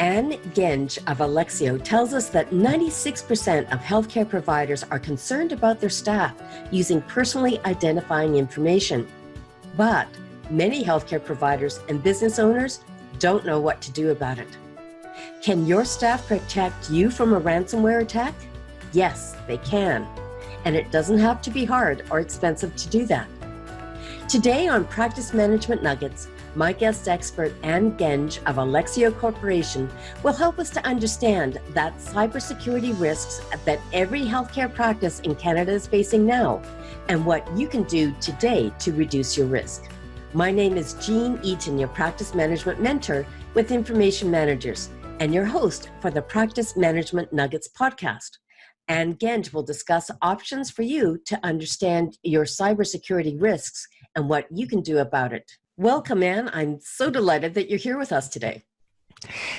Anne Genge of Alexio tells us that 96% of healthcare providers are concerned about their staff using personally identifying information. But many healthcare providers and business owners don't know what to do about it. Can your staff protect you from a ransomware attack? Yes, they can. And it doesn't have to be hard or expensive to do that. Today on Practice Management Nuggets, my guest expert, Anne Genge of Alexio Corporation, will help us to understand that cybersecurity risks that every healthcare practice in Canada is facing now, and what you can do today to reduce your risk. My name is Jean Eaton, your practice management mentor with Information Managers, and your host for the Practice Management Nuggets podcast. Anne Genge will discuss options for you to understand your cybersecurity risks and what you can do about it. Welcome, Anne. I'm so delighted that you're here with us today.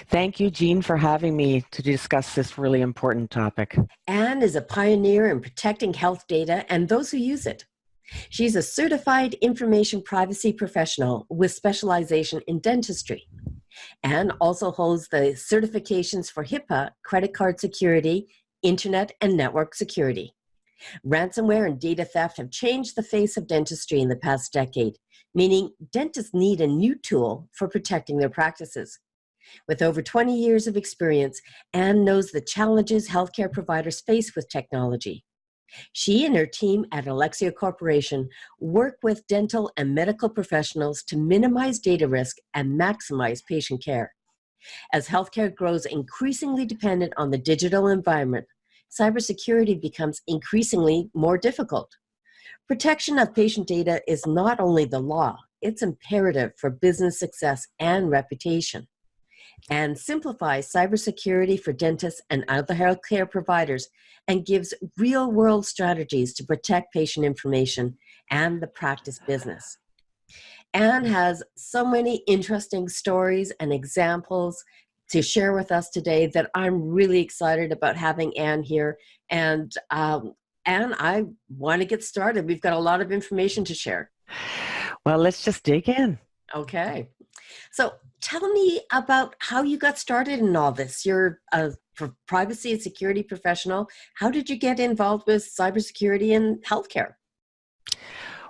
Thank you, Jean, for having me to discuss this really important topic. Anne is a pioneer in protecting health data and those who use it. She's a certified information privacy professional with specialization in dentistry. Anne also holds the certifications for HIPAA, credit card security, internet and network security. Ransomware and data theft have changed the face of dentistry in the past decade, meaning dentists need a new tool for protecting their practices. With over 20 years of experience, Anne knows the challenges healthcare providers face with technology. She and her team at Alexia Corporation work with dental and medical professionals to minimize data risk and maximize patient care. As healthcare grows increasingly dependent on the digital environment, cybersecurity becomes increasingly more difficult. Protection of patient data is not only the law, it's imperative for business success and reputation. And simplifies cybersecurity for dentists and other healthcare providers and gives real-world strategies to protect patient information and the practice business. Anne has so many interesting stories and examples to share with us today that I'm really excited about having Anne here. And Anne, I want to get started. We've got a lot of information to share. Well, let's just dig in. Okay. So tell me about how you got started in all this. You're a privacy and security professional. How did you get involved with cybersecurity and healthcare?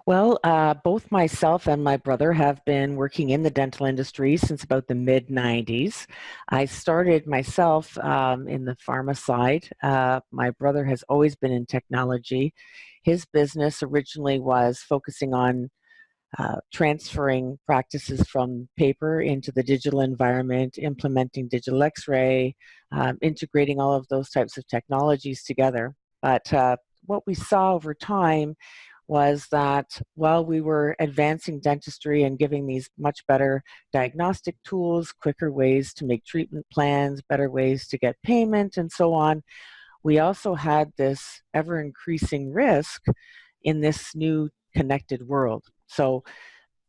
Well, both myself and my brother have been working in the dental industry since about the mid-90s. I started myself in the pharma side. My brother has always been in technology. His business originally was focusing on transferring practices from paper into the digital environment, implementing digital X-ray, integrating all of those types of technologies together. But what we saw over time was that while we were advancing dentistry and giving these much better diagnostic tools, quicker ways to make treatment plans, better ways to get payment, and so on, we also had this ever-increasing risk in this new connected world. So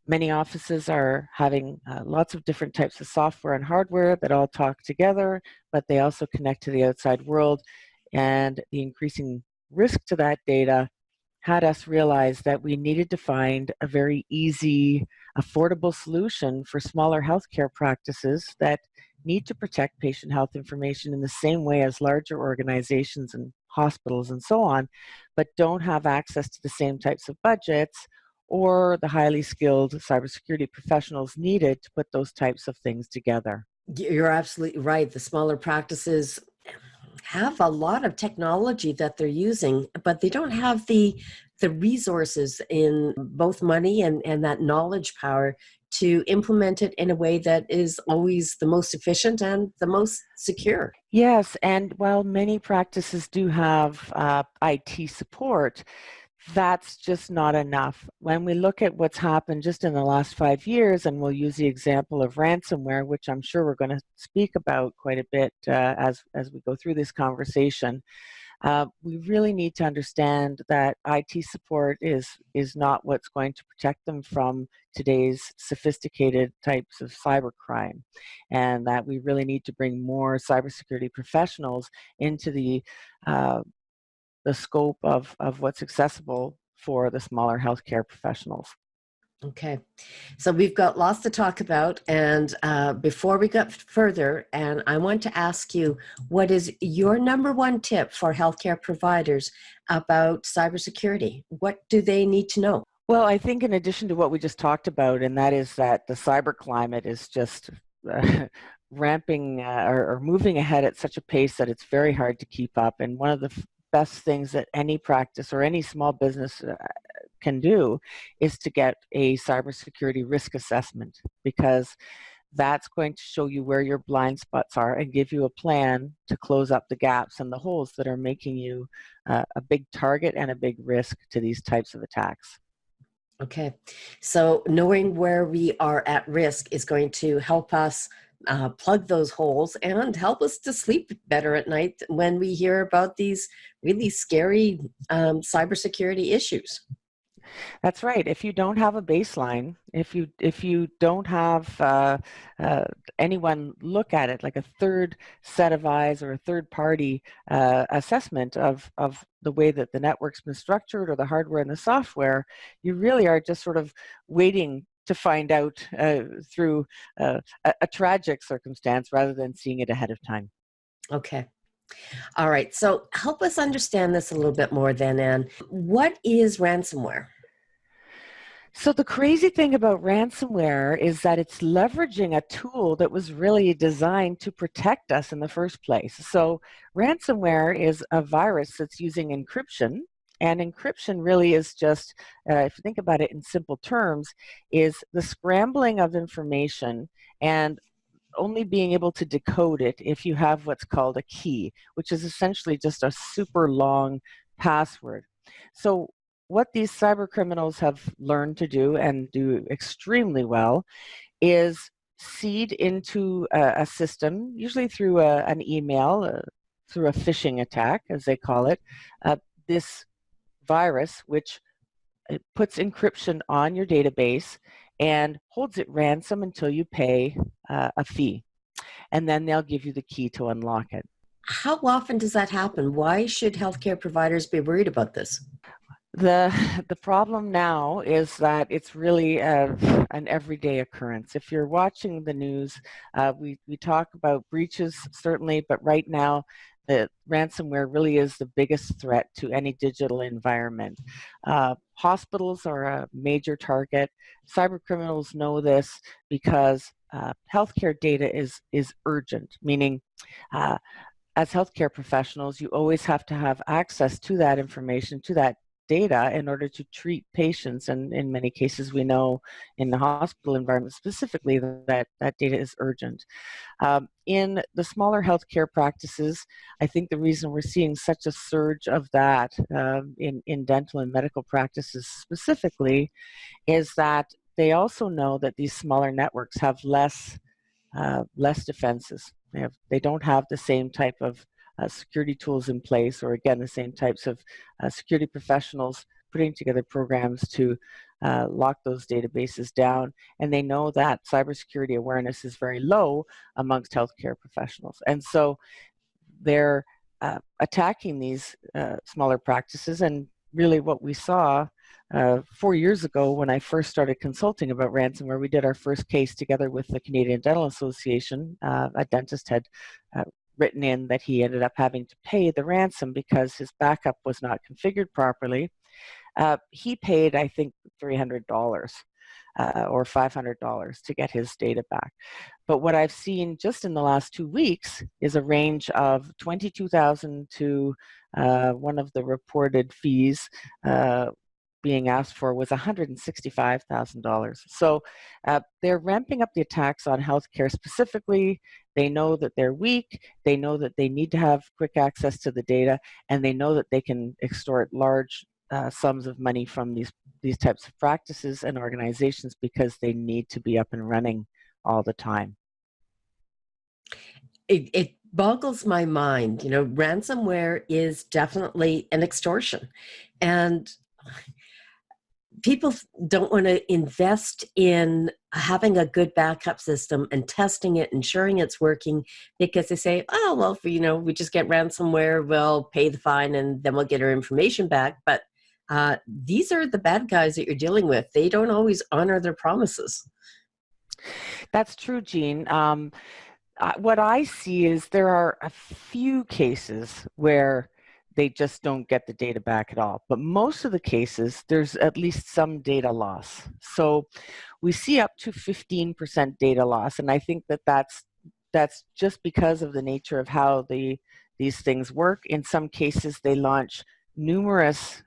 many offices are having lots of different types of software and hardware that all talk together, but they also connect to the outside world, and the increasing risk to that data had us realize that we needed to find a very easy, affordable solution for smaller healthcare practices that need to protect patient health information in the same way as larger organizations and hospitals and so on, but don't have access to the same types of budgets or the highly skilled cybersecurity professionals needed to put those types of things together. You're absolutely right. The smaller practices have a lot of technology that they're using, but they don't have the resources in both money and that knowledge power to implement it in a way that is always the most efficient and the most secure. Yes, and while many practices do have IT support, that's just not enough. When we look at what's happened just in the last 5 years, and we'll use the example of ransomware, which I'm sure we're going to speak about quite a bit as we go through this conversation, we really need to understand that IT support is not what's going to protect them from today's sophisticated types of cybercrime, and that we really need to bring more cybersecurity professionals into the scope of what's accessible for the smaller healthcare professionals. Okay. So we've got lots to talk about. And before we go further, and I want to ask you, what is your number one tip for healthcare providers about cybersecurity? What do they need to know? Well, I think in addition to what we just talked about, and that is that the cyber climate is just ramping or moving ahead at such a pace that it's very hard to keep up. And one of the best things that any practice or any small business can do is to get a cybersecurity risk assessment, because that's going to show you where your blind spots are and give you a plan to close up the gaps and the holes that are making you a big target and a big risk to these types of attacks. Okay. So knowing where we are at risk is going to help us plug those holes and help us to sleep better at night when we hear about these really scary cybersecurity issues. That's right. If you don't have a baseline, if you don't have anyone look at it, like a third set of eyes or a third party assessment of the way that the network's been structured or the hardware and the software, you really are just sort of waiting to find out through a tragic circumstance rather than seeing it ahead of time. Okay. All right. So help us understand this a little bit more then, Anne. What is ransomware? So the crazy thing about ransomware is that it's leveraging a tool that was really designed to protect us in the first place. So ransomware is a virus that's using encryption, and encryption really is just, if you think about it in simple terms, is the scrambling of information and only being able to decode it if you have what's called a key, which is essentially just a super long password. So what these cyber criminals have learned to do and do extremely well is seed into a system, usually through an email, through a phishing attack, as they call it, this virus, which it puts encryption on your database and holds it ransom until you pay a fee. And then they'll give you the key to unlock it. How often does that happen? Why should healthcare providers be worried about this? The problem now is that it's really an everyday occurrence. If you're watching the news, we talk about breaches certainly, but right now the ransomware really is the biggest threat to any digital environment. Hospitals are a major target. Cyber criminals know this because healthcare data is urgent, meaning as healthcare professionals, you always have to have access to that information, to that data, in order to treat patients. And in many cases, we know in the hospital environment specifically that that data is urgent. In the smaller healthcare practices, I think the reason we're seeing such a surge of that in dental and medical practices specifically is that they also know that these smaller networks have less defenses. They don't have the same type of security tools in place, or again, the same types of security professionals putting together programs to lock those databases down. And they know that cybersecurity awareness is very low amongst healthcare professionals. And so they're attacking these smaller practices. And really what we saw 4 years ago when I first started consulting about ransomware, we did our first case together with the Canadian Dental Association. A dentist had written in that he ended up having to pay the ransom because his backup was not configured properly. He paid, I think, $300 or $500 to get his data back. But what I've seen just in the last 2 weeks is a range of $22,000 to one of the reported fees being asked for was $165,000. So they're ramping up the attacks on healthcare specifically. They know that they're weak. They know that they need to have quick access to the data, and they know that they can extort large sums of money from these types of practices and organizations because they need to be up and running all the time. It boggles my mind. You know, ransomware is definitely an extortion. And people don't want to invest in having a good backup system and testing it, ensuring it's working, because they say, oh, well, if, we just get ransomware, we'll pay the fine and then we'll get our information back. But these are the bad guys that you're dealing with. They don't always honor their promises. That's true, Jean. What I see is there are a few cases where they just don't get the data back at all. But most of the cases, there's at least some data loss. So we see up to 15% data loss. And I think that that's just because of the nature of how these things work. In some cases, they launch numerous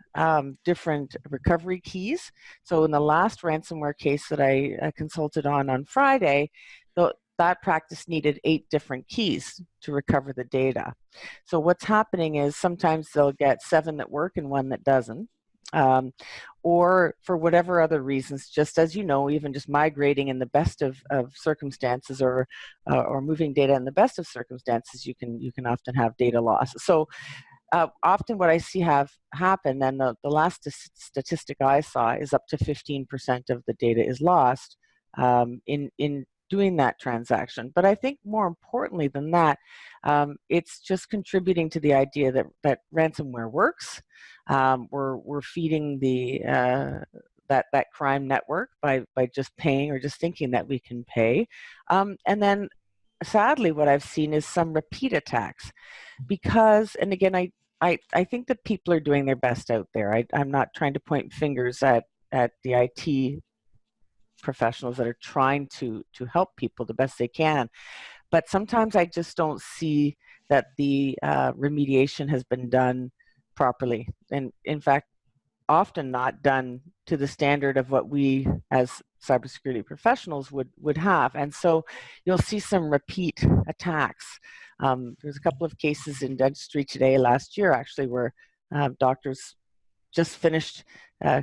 different recovery keys. So in the last ransomware case that I consulted on Friday, that practice needed 8 different keys to recover the data. So what's happening is sometimes they'll get 7 that work and 1 that doesn't. Or for whatever other reasons, just as you know, even just migrating in the best of circumstances or moving data in the best of circumstances, you can often have data loss. So often what I see have happen, and the last statistic I saw is up to 15% of the data is lost in doing that transaction. But I think more importantly than that, it's just contributing to the idea that ransomware works. We're feeding that crime network by just paying or just thinking that we can pay. And then sadly, what I've seen is some repeat attacks because, and again, I think that people are doing their best out there. I'm not trying to point fingers at the IT professionals that are trying to help people the best they can. But sometimes I just don't see that the remediation has been done properly. And in fact, often not done to the standard of what we as cybersecurity professionals would have. And so you'll see some repeat attacks. There's a couple of cases in dentistry today, last year actually, where doctors just finished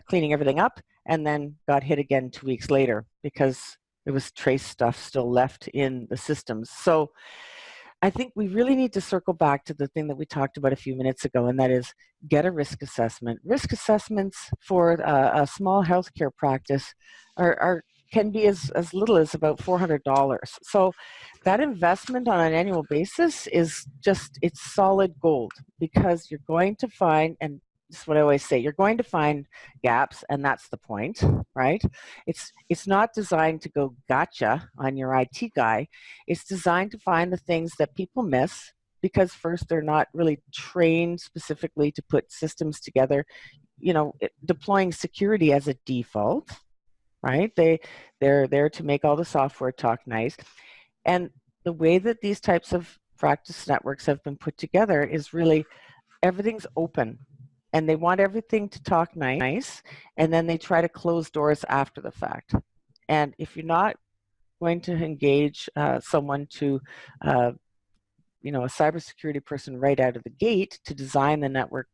cleaning everything up and then got hit again 2 weeks later because there was trace stuff still left in the systems. So I think we really need to circle back to the thing that we talked about a few minutes ago, and that is get a risk assessment. Risk assessments for a small healthcare practice can be as little as about $400. So that investment on an annual basis is it's solid gold, because you're going to find, and this is what I always say, you're going to find gaps, and that's the point, right? It's not designed to go gotcha on your IT guy. It's designed to find the things that people miss, because first, they're not really trained specifically to put systems together, deploying security as a default, right? They're there to make all the software talk nice. And the way that these types of practice networks have been put together is really everything's open. And they want everything to talk nice, and then they try to close doors after the fact. And if you're not going to engage someone to, a cybersecurity person right out of the gate to design the network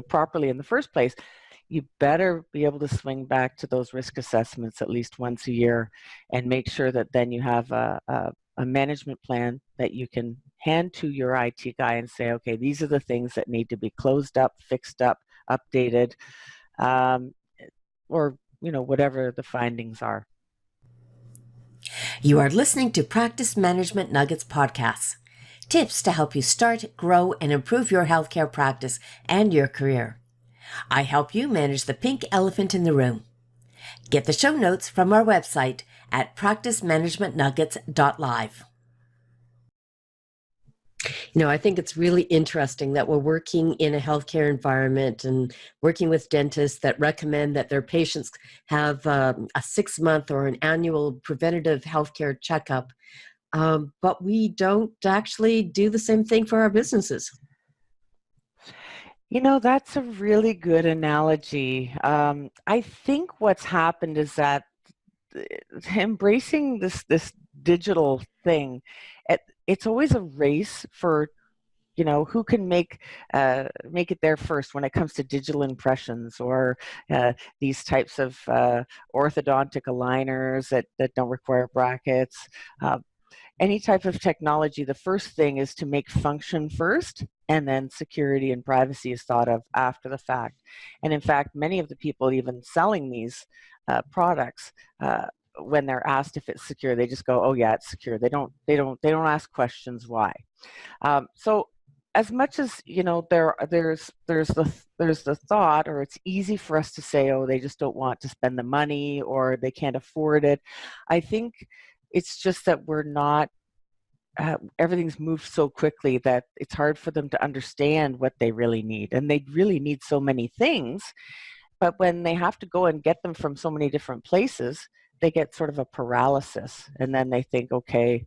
properly in the first place, you better be able to swing back to those risk assessments at least once a year and make sure that then you have a management plan that you can hand to your IT guy and say, okay, these are the things that need to be closed up, fixed up, updated, or whatever the findings are. You are listening to Practice Management Nuggets podcasts. Tips to help you start, grow, and improve your healthcare practice and your career. I help you manage the pink elephant in the room. Get the show notes from our website at practicemanagementnuggets.live. I think it's really interesting that we're working in a healthcare environment and working with dentists that recommend that their patients have a 6-month or an annual preventative healthcare checkup. But we don't actually do the same thing for our businesses. That's a really good analogy. I think what's happened is that embracing this digital thing, it's always a race for who can make it there first when it comes to digital impressions or these types of orthodontic aligners that don't require brackets. Any type of technology, the first thing is to make function first, and then security and privacy is thought of after the fact. And in fact, many of the people even selling these products, when they're asked if it's secure, they just go, "Oh yeah, it's secure." They don't ask questions why. So as much as, you know, there's the thought, or it's easy for us to say, oh, they just don't want to spend the money or they can't afford it. I think it's just that we're not, everything's moved so quickly that it's hard for them to understand what they really need. And they really need so many things, but when they have to go and get them from so many different places, they get sort of a paralysis. And then they think, okay,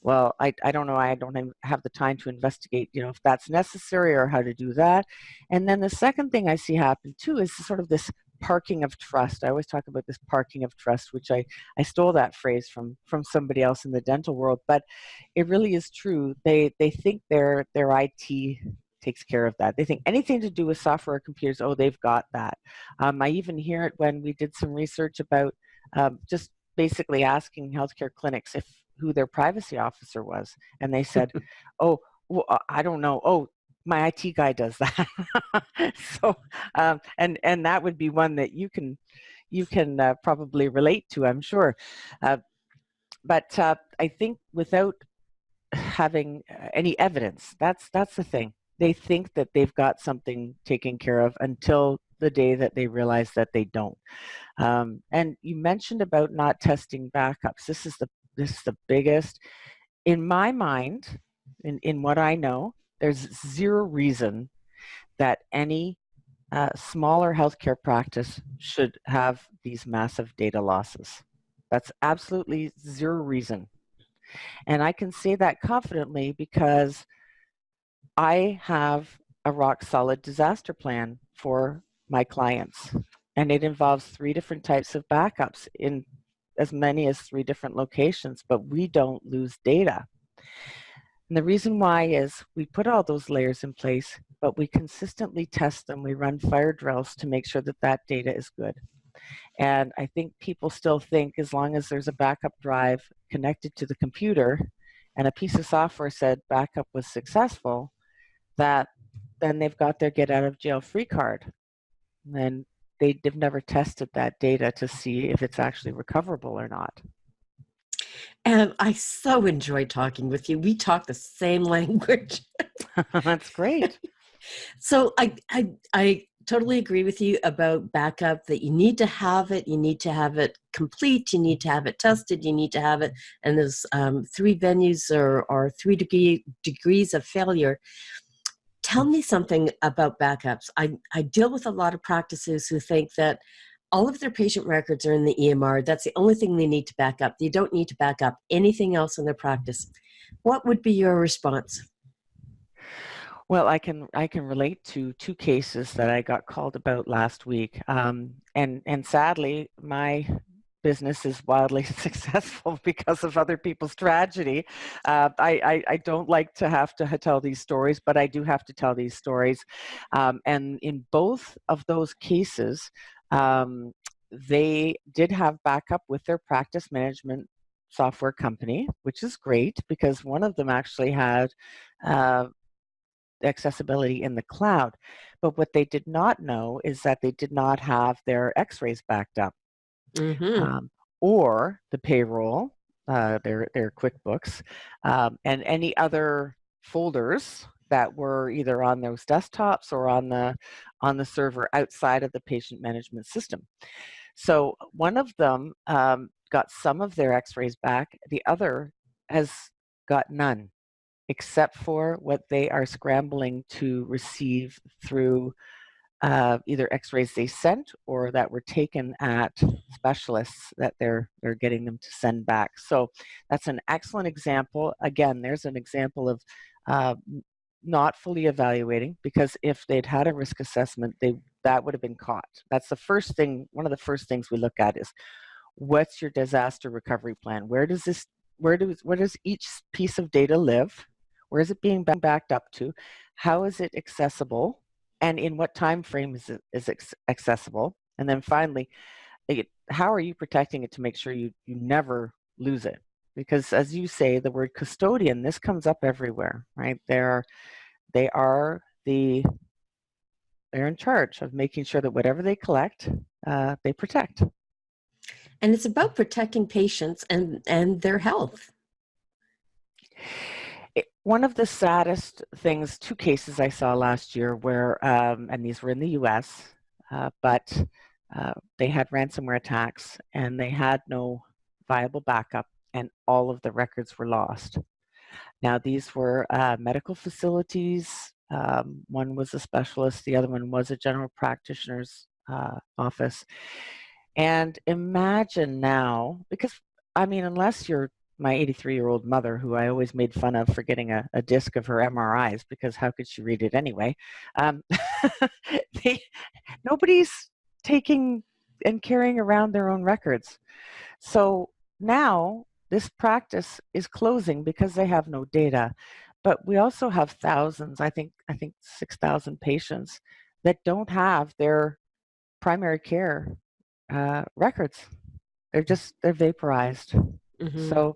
well, I don't know, I don't have the time to investigate, you know, if that's necessary or how to do that. And then the second thing I see happen too is sort of this parking of trust. I always talk about this parking of trust, which I stole that phrase from somebody else in the dental world, but it really is true. They think their IT takes care of that. They think anything to do with software or computers, oh, they've got that. I even hear it when we did some research about just basically asking healthcare clinics who their privacy officer was, and they said, "Oh, well, I don't know. Oh, my IT guy does that." So, and that would be one that you can probably relate to, I'm sure. But I think without having any evidence, that's the thing. They think that they've got something taken care of until the day that they realize that they don't. And you mentioned about not testing backups. This is the biggest. In my mind, in what I know, there's zero reason that any smaller healthcare practice should have these massive data losses. That's absolutely zero reason. And I can say that confidently because I have a rock solid disaster plan for my clients. And it involves 3 different types of backups in as many as 3 different locations, but we don't lose data. And the reason why is we put all those layers in place, but we consistently test them. We run fire drills to make sure that that data is good. And I think people still think as long as there's a backup drive connected to the computer and a piece of software said backup was successful, that then they've got their get out of jail free card. And they've never tested that data to see if it's actually recoverable or not. And I so enjoyed talking with you. We talk the same language. That's great. So I totally agree with you about backup, that you need to have it. You need to have it complete. You need to have it tested. You need to have it. And there's 3 venues or 3 degrees of failure. Tell me something about backups. I deal with a lot of practices who think that all of their patient records are in the EMR. That's the only thing they need to back up. They don't need to back up anything else in their practice. What would be your response? Well, I can relate to 2 cases that I got called about last week, and sadly, my business is wildly successful because of other people's tragedy. I don't like to have to tell these stories, but I do have to tell these stories. And in both of those cases, they did have backup with their practice management software company, which is great because one of them actually had accessibility in the cloud. But what they did not know is that they did not have their x-rays backed up. Mm-hmm. Or the payroll, their QuickBooks, and any other folders that were either on those desktops or on the server outside of the patient management system. So one of them got some of their x-rays back. The other has got none, except for what they are scrambling to receive through either x-rays they sent or that were taken at specialists that they're getting them to send back. So that's an excellent example. Again, there's an example of not fully evaluating, because if they'd had a risk assessment, that would have been caught. That's the first thing. One of the first things we look at is, what's your disaster recovery plan? Where does each piece of data live? Where is it being backed up to? How is it accessible? And in what time frame is it accessible? And then finally, how are you protecting it to make sure you never lose it? Because as you say, the word custodian, this comes up everywhere, right? They're in charge of making sure that whatever they collect, they protect. And it's about protecting patients and their health. One of the saddest things, two cases I saw last year where, and these were in the US, but they had ransomware attacks and they had no viable backup and all of the records were lost. Now, these were medical facilities. One was a specialist, the other one was a general practitioner's office. And imagine now, because I mean, unless you're my 83-year-old mother, who I always made fun of for getting a disc of her MRIs, because how could she read it anyway? Um, Nobody's taking and carrying around their own records. So now this practice is closing because they have no data. But we also have thousands, I think 6,000 patients that don't have their primary care records. They're vaporized. Mm-hmm. So,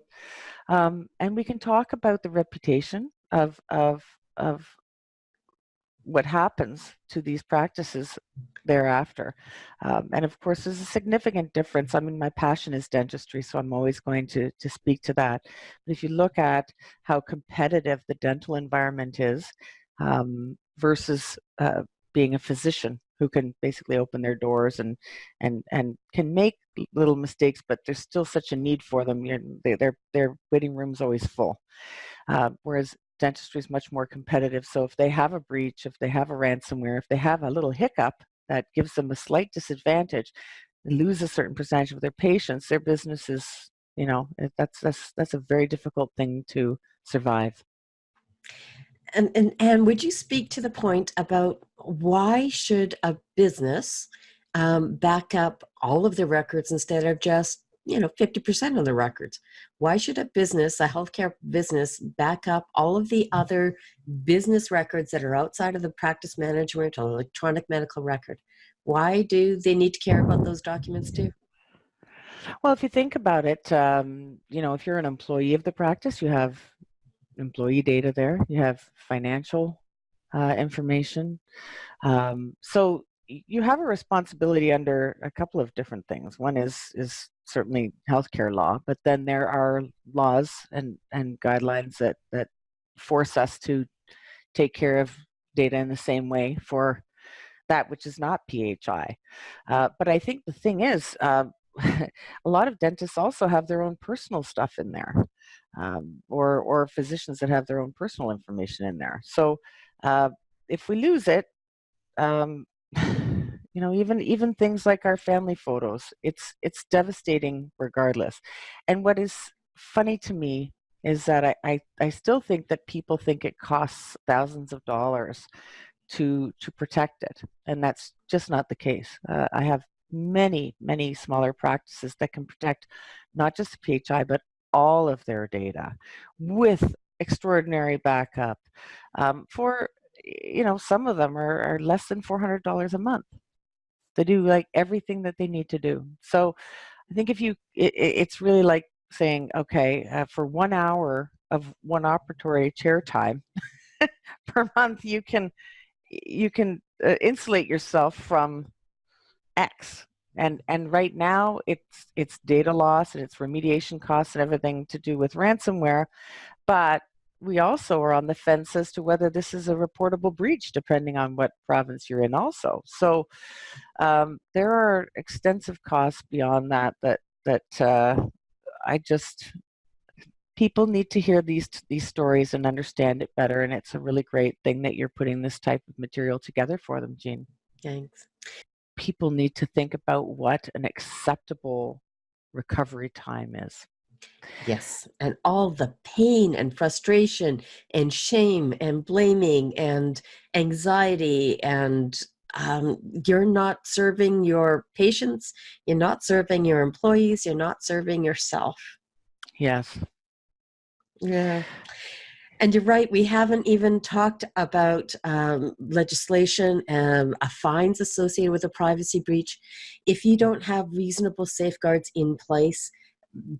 and we can talk about the reputation of what happens to these practices thereafter. And of course, there's a significant difference. I mean, my passion is dentistry, so I'm always going to speak to that. But if you look at how competitive the dental environment is versus being a physician who can basically open their doors and can make little mistakes, but there's still such a need for them. Their waiting room's always full. Whereas dentistry is much more competitive. So if they have a breach, if they have a ransomware, if they have a little hiccup that gives them a slight disadvantage, they lose a certain percentage of their patients, their business is, that's a very difficult thing to survive. And would you speak to the point about why should a business back up all of the records instead of just 50% of the records? Why should a healthcare business, back up all of the other business records that are outside of the practice management or electronic medical record? Why do they need to care about those documents too? Well, if you think about it, if you're an employee of the practice, you have employee data there, you have financial information. So you have a responsibility under a couple of different things. One is certainly healthcare law, but then there are laws and guidelines that force us to take care of data in the same way for that which is not PHI. But I think the thing is, a lot of dentists also have their own personal stuff in there, or physicians that have their own personal information in there. So if we lose it, even things like our family photos, it's devastating regardless. And what is funny to me is that I still think that people think it costs thousands of dollars to protect it, and that's just not the case. I have many smaller practices that can protect not just the PHI but all of their data with extraordinary backup. For some of them are less than $400 a month. They do like everything that they need to do. So I think it's really like saying, okay, for 1 hour of one operatory chair time per month, you can insulate yourself from X. And right now it's data loss and it's remediation costs and everything to do with ransomware, but we also are on the fence as to whether this is a reportable breach, depending on what province you're in also. So there are extensive costs beyond that people need to hear these stories and understand it better. And it's a really great thing that you're putting this type of material together for them, Jean. Thanks. People need to think about what an acceptable recovery time is. Yes, and all the pain and frustration and shame and blaming and anxiety, and you're not serving your patients, you're not serving your employees, you're not serving yourself. Yes. Yeah. And you're right, we haven't even talked about legislation and fines associated with a privacy breach. If you don't have reasonable safeguards in place,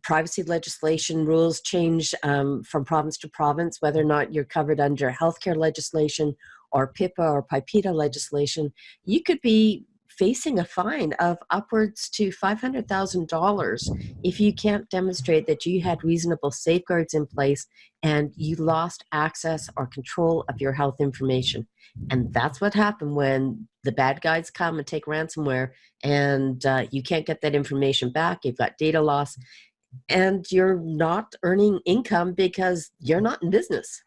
privacy legislation rules change from province to province, whether or not you're covered under healthcare legislation or PIPA or PIPEDA legislation. You could be facing a fine of upwards to $500,000 if you can't demonstrate that you had reasonable safeguards in place and you lost access or control of your health information. And that's what happened when the bad guys come and take ransomware, and you can't get that information back. You've got data loss, and you're not earning income because you're not in business.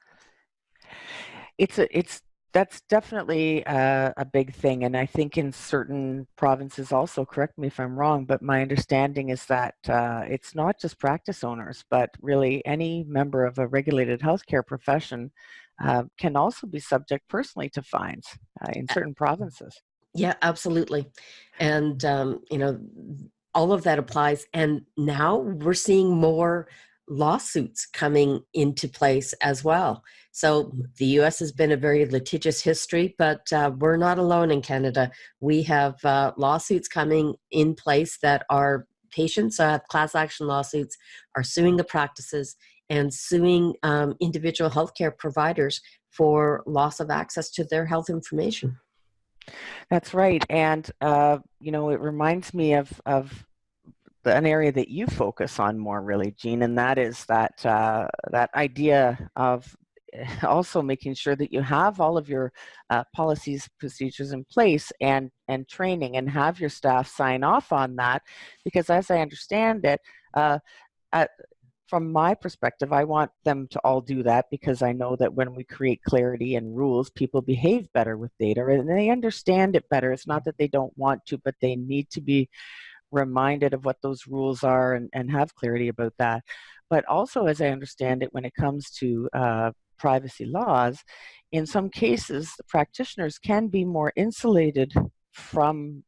It's that's definitely a big thing, and I think in certain provinces also, correct me if I'm wrong, but my understanding is that it's not just practice owners, but really any member of a regulated healthcare profession can also be subject personally to fines in certain provinces. Yeah, absolutely. And, all of that applies. And now we're seeing more lawsuits coming into place as well. So the US has been a very litigious history, but we're not alone in Canada. We have lawsuits coming in place that are patients, class action lawsuits, are suing the practices and suing individual healthcare providers for loss of access to their health information. That's right, and it reminds me of an area that you focus on more, really, Jean, and that is that idea of also making sure that you have all of your policies, procedures in place, and training, and have your staff sign off on that, because as I understand it, at, from my perspective, I want them to all do that, because I know that when we create clarity and rules, people behave better with data and they understand it better. It's not that they don't want to, but they need to be reminded of what those rules are and have clarity about that. But also, as I understand it, when it comes to privacy laws, in some cases, the practitioners can be more insulated from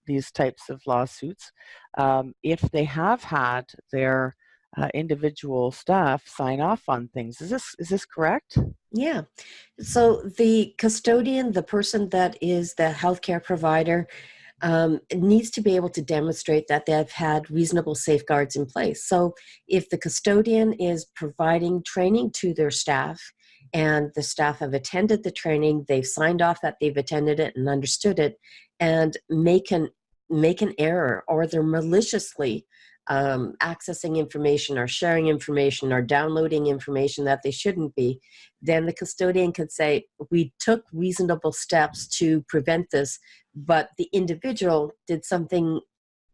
these types of lawsuits if they have had their individual staff sign off on things. Is this correct? Yeah. So the custodian, the person that is the healthcare provider, needs to be able to demonstrate that they've had reasonable safeguards in place. So if the custodian is providing training to their staff and the staff have attended the training, they've signed off that they've attended it and understood it, and make an error, or they're maliciously accessing information or sharing information or downloading information that they shouldn't be, then the custodian can say, we took reasonable steps to prevent this, but the individual did something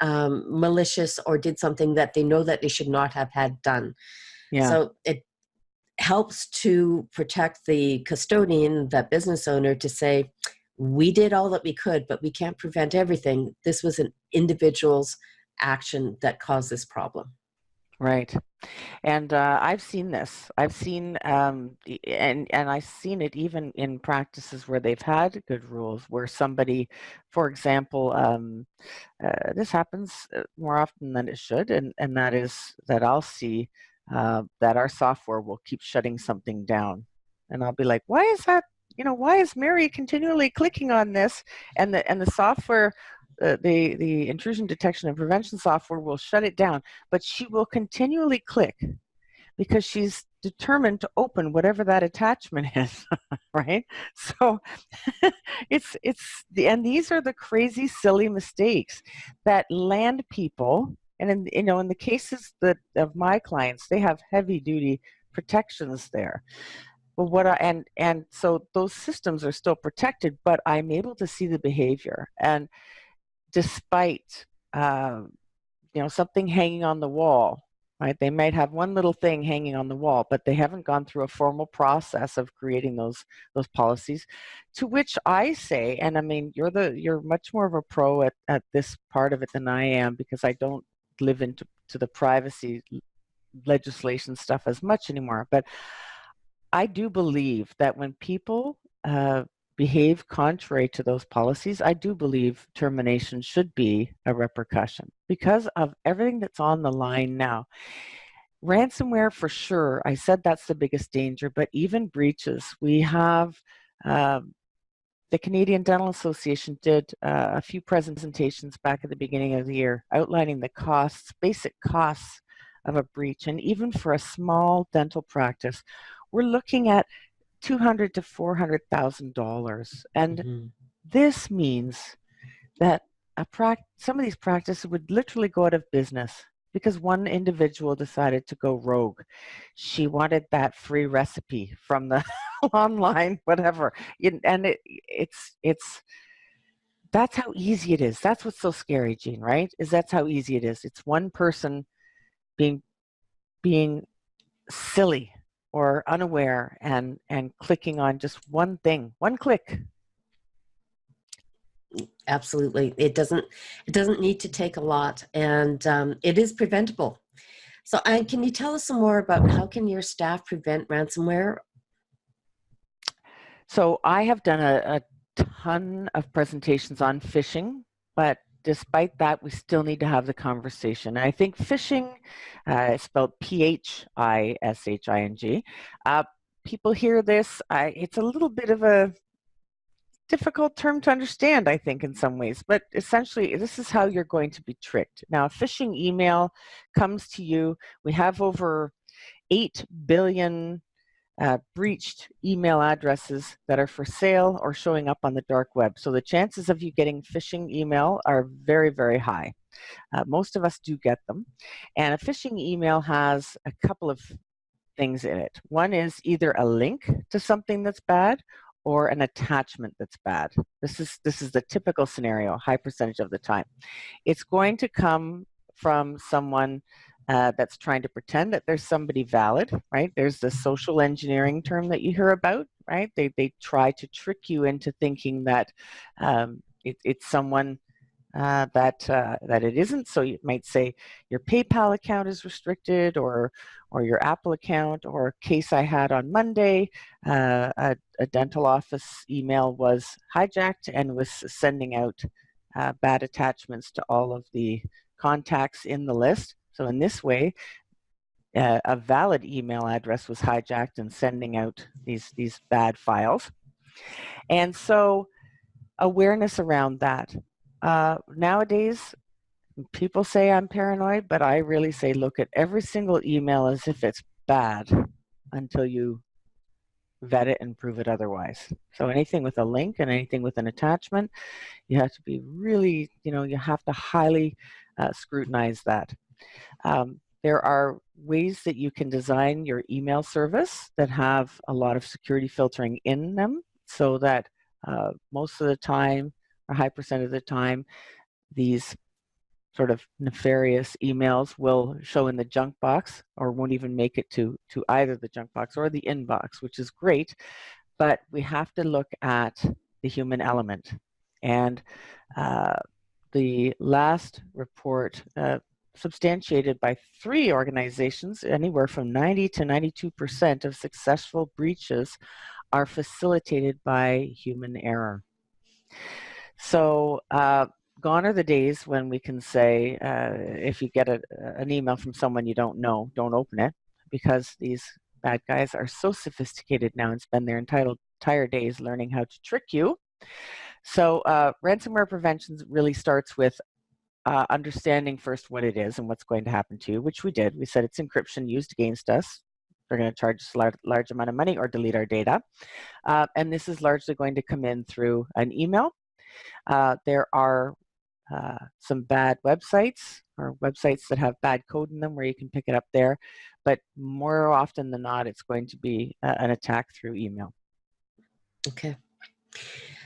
malicious or did something that they know that they should not have had done. Yeah. So it helps to protect the custodian, that business owner, to say, we did all that we could, but we can't prevent everything. This was an individual's action that caused this problem. Right. And I've seen this. I've seen, and I've seen it even in practices where they've had good rules, where somebody, for example, this happens more often than it should, and that is that I'll see that our software will keep shutting something down, and I'll be like, why is that? Why is Mary continually clicking on this? And the software. The intrusion detection and prevention software will shut it down, but she will continually click because she's determined to open whatever that attachment is, right? So and these are the crazy, silly mistakes that land people. And in the cases of my clients, they have heavy duty protections there. But and so those systems are still protected, but I'm able to see the behavior. And despite something hanging on the wall, right? They might have one little thing hanging on the wall, but they haven't gone through a formal process of creating those policies. To which I say, and I mean, you're much more of a pro at this part of it than I am, because I don't live into the privacy legislation stuff as much anymore. But I do believe that when people behave contrary to those policies, I do believe termination should be a repercussion because of everything that's on the line now. Ransomware, for sure, I said that's the biggest danger, but even breaches. We have the Canadian Dental Association did a few presentations back at the beginning of the year outlining the costs, basic costs of a breach. And even for a small dental practice, we're looking at $200,000 to $400,000. And this means that some of these practices would literally go out of business because one individual decided to go rogue. She wanted that free recipe from the online, whatever. And it's that's how easy it is. That's what's so scary, Jean, right? Is that's how easy it is. It's one person being silly or unaware and clicking on just one thing, one click. Absolutely. It doesn't need to take a lot, and it is preventable. So can you tell us some more about how can your staff prevent ransomware? So I have done a ton of presentations on phishing, but despite that, we still need to have the conversation. And I think phishing, spelled P-H-I-S-H-I-N-G, people hear this, it's a little bit of a difficult term to understand, I think, in some ways, but essentially this is how you're going to be tricked. Now, a phishing email comes to you. We have over 8 billion breached email addresses that are for sale or showing up on the dark web. So the chances of you getting phishing email are very, very high. Most of us do get them. And a phishing email has a couple of things in it. One is either a link to something that's bad or an attachment that's bad. This is the typical scenario, high percentage of the time. It's going to come from someone that's trying to pretend that there's somebody valid, right? There's the social engineering term that you hear about, right? They try to trick you into thinking that it's someone that it isn't. So you might say your PayPal account is restricted, or your Apple account, or a case I had on Monday, a dental office email was hijacked and was sending out bad attachments to all of the contacts in the list. So in this way, a valid email address was hijacked and sending out these bad files. And so awareness around that. Nowadays, people say I'm paranoid, but I really say look at every single email as if it's bad until you vet it and prove it otherwise. So anything with a link and anything with an attachment, you have to be really, you have to highly scrutinize that. There are ways that you can design your email service that have a lot of security filtering in them, so that most of the time, or high percent of the time, these sort of nefarious emails will show in the junk box or won't even make it to either the junk box or the inbox, which is great. But we have to look at the human element. And the last report substantiated by 3 organizations, anywhere from 90 to 92% of successful breaches are facilitated by human error. So gone are the days when we can say, if you get an email from someone you don't know, don't open it, because these bad guys are so sophisticated now and spend their entire days learning how to trick you. So ransomware prevention really starts with understanding first what it is and what's going to happen to you, which we did. We said it's encryption used against us. They're going to charge us a large amount of money or delete our data. And this is largely going to come in through an email. There are some bad websites, or websites that have bad code in them, where you can pick it up there. But more often than not, it's going to be an attack through email. Okay.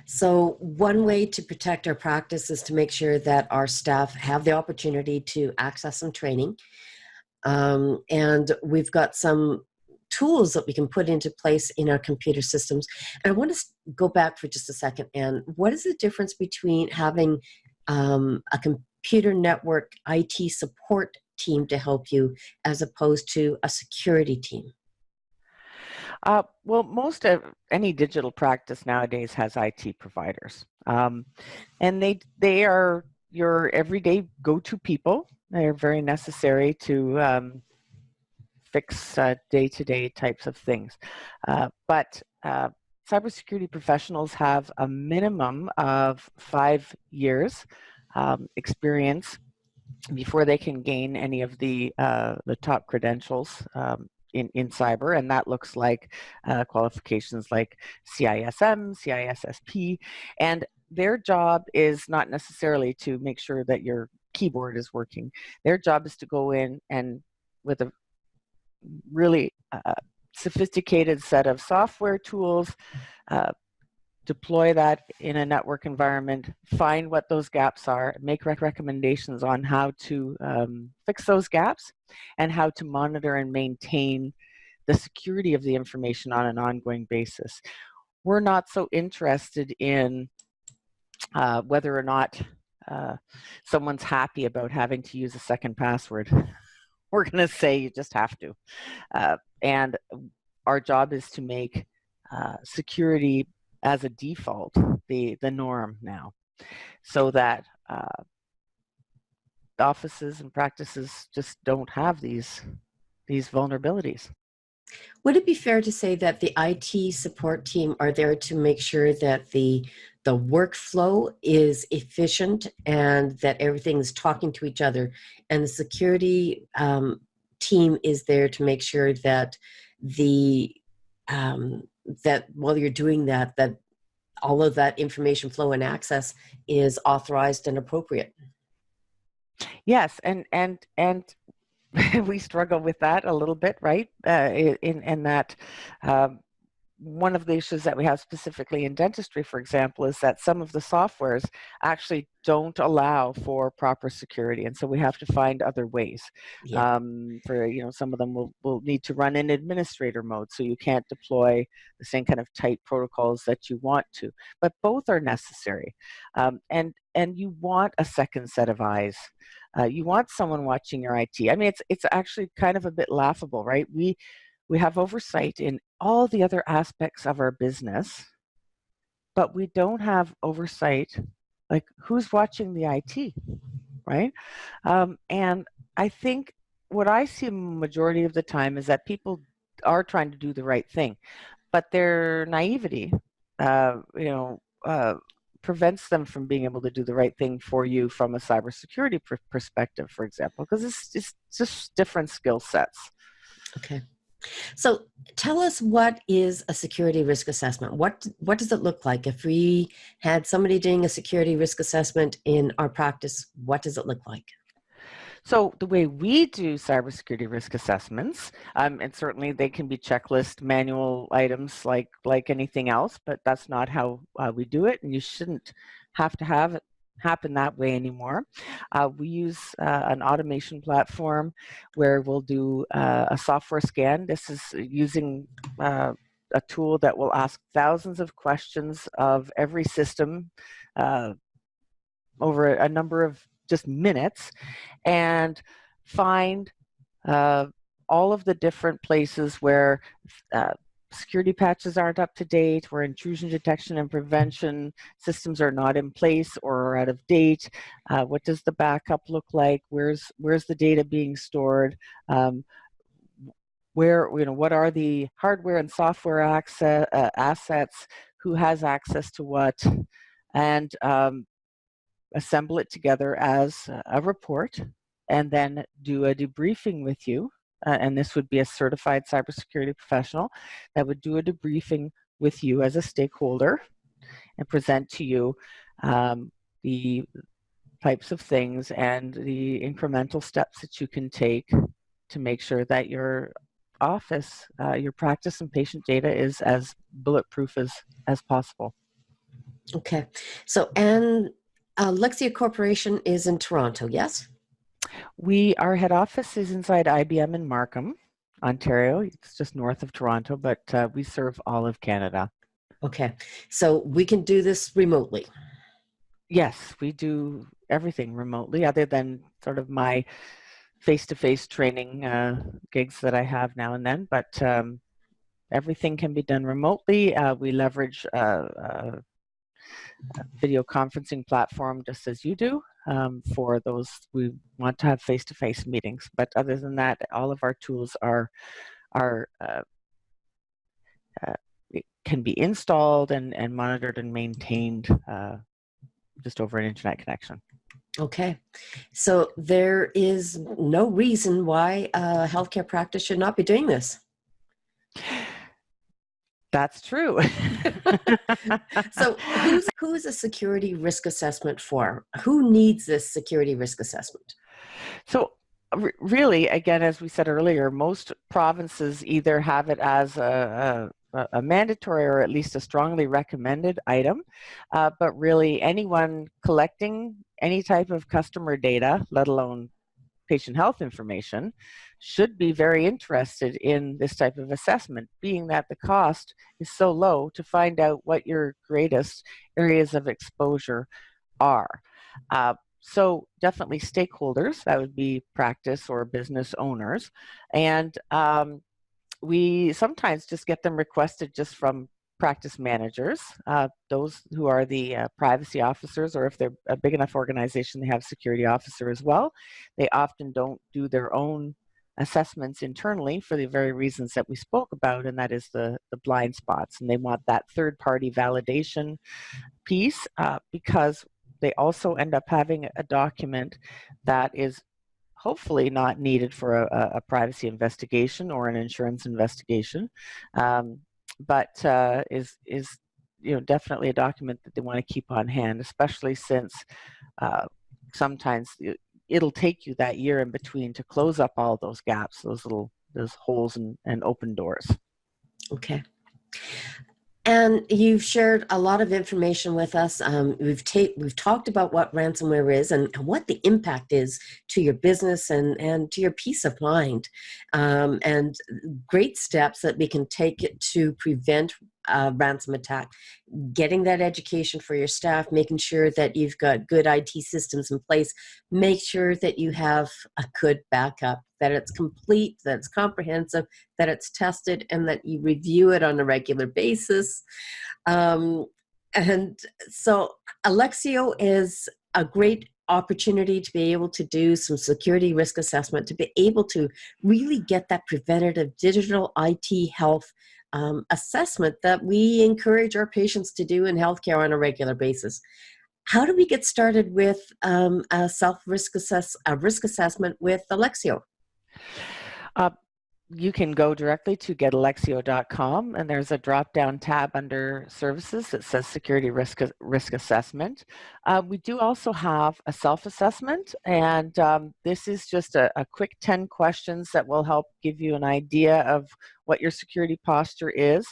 So one way to protect our practice is to make sure that our staff have the opportunity to access some training. And we've got some tools that we can put into place in our computer systems. And I want to go back for just a second. And what is the difference between having a computer network IT support team to help you as opposed to a security team? Well, most of any digital practice nowadays has IT providers, and they are your everyday go-to people. They're very necessary to fix day-to-day types of things. But cybersecurity professionals have a minimum of 5 years experience before they can gain any of the top credentials in cyber, and that looks like qualifications like CISM, CISSP, and their job is not necessarily to make sure that your keyboard is working. Their job is to go in and with a really sophisticated set of software tools, deploy that in a network environment, find what those gaps are, make recommendations on how to fix those gaps, and how to monitor and maintain the security of the information on an ongoing basis. We're not so interested in whether or not someone's happy about having to use a second password. We're going to say you just have to. And our job is to make security as a default the norm now, so that offices and practices just don't have these vulnerabilities. Would it be fair to say that the IT support team are there to make sure that the workflow is efficient and that everything's talking to each other, and the security team is there to make sure that that while you're doing that, that all of that information flow and access is authorized and appropriate? Yes, and we struggle with that a little bit, right? In that one of the issues that we have specifically in dentistry, for example, is that some of the softwares actually don't allow for proper security, and so we have to find other ways. Yeah. For some of them will need to run in administrator mode, so you can't deploy the same kind of tight protocols that you want to. But both are necessary, and you want a second set of eyes. You want someone watching your IT. I mean, it's actually kind of a bit laughable, right? We have oversight in all the other aspects of our business, but we don't have oversight, like who's watching the IT, right? And I think what I see majority of the time is that people are trying to do the right thing, but their naivety, prevents them from being able to do the right thing for you from a cybersecurity perspective, for example, because it's just different skill sets. Okay. So tell us, what is a security risk assessment? What does it look like? If we had somebody doing a security risk assessment in our practice, what does it look like? So the way we do cybersecurity risk assessments, and certainly they can be checklist manual items like anything else, but that's not how we do it, and you shouldn't have to have it happen that way anymore. We use an automation platform where we'll do a software scan. This is using a tool that will ask thousands of questions of every system over a number of just minutes, and find all of the different places where security patches aren't up to date, where intrusion detection and prevention systems are not in place or are out of date. What does the backup look like? Where's the data being stored? What are the hardware and software assets? Who has access to what? And assemble it together as a report, and then do a debriefing with you. And this would be a certified cybersecurity professional that would do a debriefing with you as a stakeholder and present to you the types of things and the incremental steps that you can take to make sure that your office, your practice and patient data is as bulletproof as possible. Okay. So, and Alexia Corporation is in Toronto, yes? Our head office is inside IBM in Markham, Ontario. It's just north of Toronto, but we serve all of Canada. Okay. So we can do this remotely? Yes, we do everything remotely, other than sort of my face-to-face training gigs that I have now and then, but everything can be done remotely. We leverage a video conferencing platform just as you do for those we want to have face-to-face meetings. But other than that, all of our tools can be installed and monitored and maintained just over an internet connection. Okay. So there is no reason why a healthcare practice should not be doing this. That's true. So who's a security risk assessment for? Who needs this security risk assessment? So really, again, as we said earlier, most provinces either have it as a mandatory or at least a strongly recommended item, but really anyone collecting any type of customer data, let alone patient health information, should be very interested in this type of assessment, being that the cost is so low to find out what your greatest areas of exposure are. So definitely stakeholders, that would be practice or business owners. And we sometimes just get them requested just from practice managers, those who are the privacy officers, or if they're a big enough organization, they have security officer as well. They often don't do their own assessments internally for the very reasons that we spoke about, and that is the blind spots. And they want that third-party validation piece because they also end up having a document that is hopefully not needed for a privacy investigation or an insurance investigation, but is definitely a document that they want to keep on hand, especially since sometimes it'll take you that year in between to close up all those gaps, those holes and open doors. Okay. And you've shared a lot of information with us. We've talked about what ransomware is and what the impact is to your business and to your peace of mind, and great steps that we can take to prevent ransom attack. Getting that education for your staff, making sure that you've got good IT systems in place, make sure that you have a good backup, that it's complete, that it's comprehensive, that it's tested, and that you review it on a regular basis. And so Alexio is a great opportunity to be able to do some security risk assessment, to be able to really get that preventative digital IT health assessment that we encourage our patients to do in healthcare on a regular basis. How do we get started with a risk assessment with Alexio? You can go directly to getalexio.com, and there's a drop-down tab under services that says security risk assessment. We do also have a self-assessment, and this is just a quick 10 questions that will help give you an idea of what your security posture is.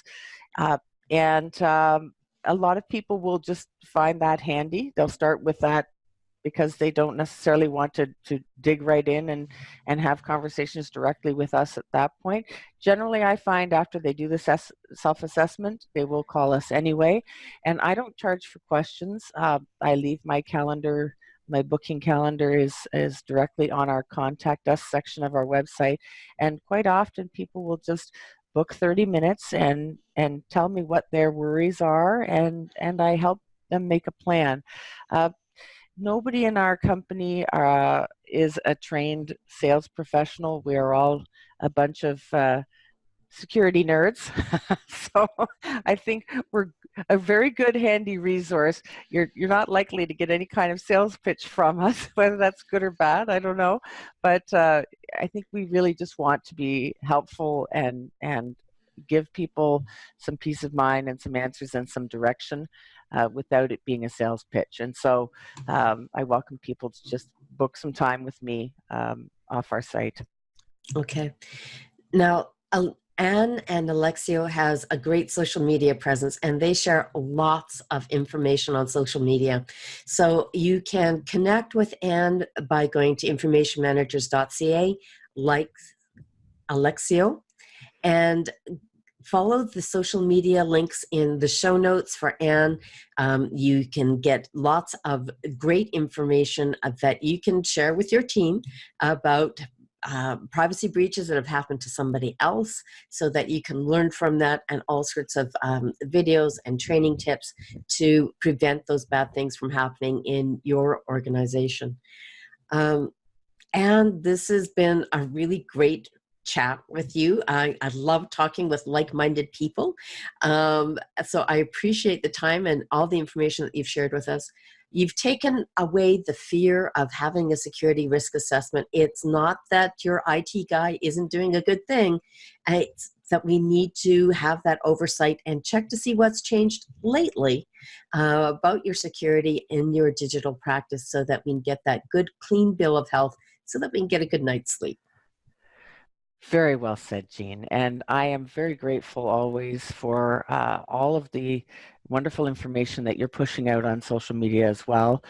And a lot of people will just find that handy. They'll start with that because they don't necessarily want to dig right in and have conversations directly with us at that point. Generally, I find after they do the self-assessment, they will call us anyway. And I don't charge for questions. I leave my calendar, my booking calendar is directly on our contact us section of our website. And quite often people will just book 30 minutes and tell me what their worries are, and I help them make a plan. Nobody in our company is a trained sales professional. We are all a bunch of security nerds. So I think we're a very good handy resource. You're not likely to get any kind of sales pitch from us, whether that's good or bad, I don't know. But I think we really just want to be helpful and give people some peace of mind and some answers and some direction without it being a sales pitch. And so I welcome people to just book some time with me off our site. Okay. Now, Anne and Alexio has a great social media presence, and they share lots of information on social media. So you can connect with Anne by going to informationmanagers.ca, like Alexio, and follow the social media links in the show notes for Anne. You can get lots of great information that you can share with your team about privacy breaches that have happened to somebody else, so that you can learn from that, and all sorts of videos and training tips to prevent those bad things from happening in your organization. And this has been a really great chat with you. I love talking with like-minded people. So I appreciate the time and all the information that you've shared with us. You've taken away the fear of having a security risk assessment. It's not that your IT guy isn't doing a good thing. It's that we need to have that oversight and check to see what's changed lately about your security in your digital practice so that we can get that good, clean bill of health so that we can get a good night's sleep. Very well said, Jean. And I am very grateful always for all of the wonderful information that you're pushing out on social media as well.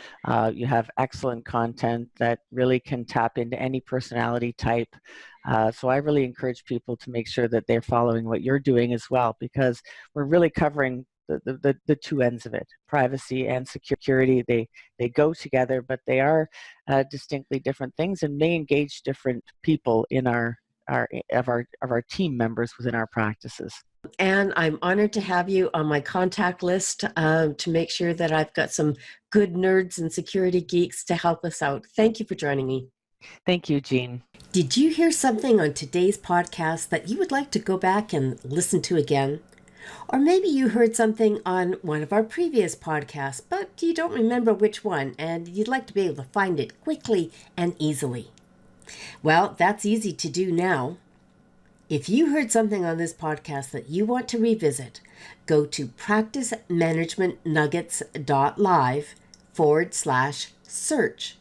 You have excellent content that really can tap into any personality type. So I really encourage people to make sure that they're following what you're doing as well, because we're really covering the two ends of it. Privacy and security, they go together, but they are distinctly different things and may engage different people in our team members within our practices. And I'm honored to have you on my contact list to make sure that I've got some good nerds and security geeks to help us out. Thank you for joining me. Thank you, Jean. Did you hear something on today's podcast that you would like to go back and listen to again? Or maybe you heard something on one of our previous podcasts, but you don't remember which one, and you'd like to be able to find it quickly and easily. Well, that's easy to do now. If you heard something on this podcast that you want to revisit, go to practicemanagementnuggets.live/search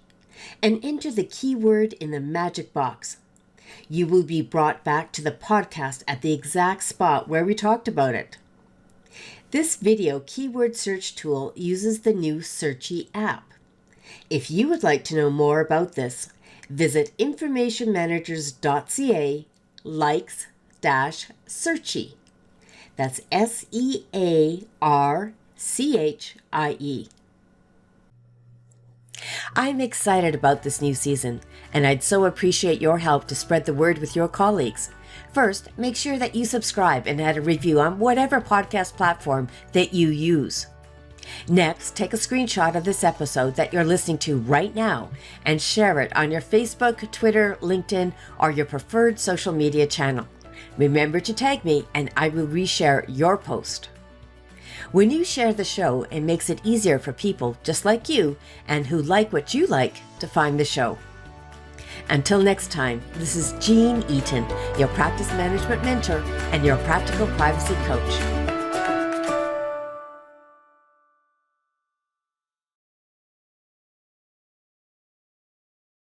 and enter the keyword in the magic box. You will be brought back to the podcast at the exact spot where we talked about it. This video keyword search tool uses the new Searchy app. If you would like to know more about this, visit informationmanagers.ca/likes-searchy. That's SEARCHIE. I'm excited about this new season, and I'd so appreciate your help to spread the word with your colleagues. First, make sure that you subscribe and add a review on whatever podcast platform that you use. Next, take a screenshot of this episode that you're listening to right now and share it on your Facebook, Twitter, LinkedIn, or your preferred social media channel. Remember to tag me and I will reshare your post. When you share the show, it makes it easier for people just like you and who like what you like to find the show. Until next time, this is Jean Eaton, your practice management mentor and your practical privacy coach.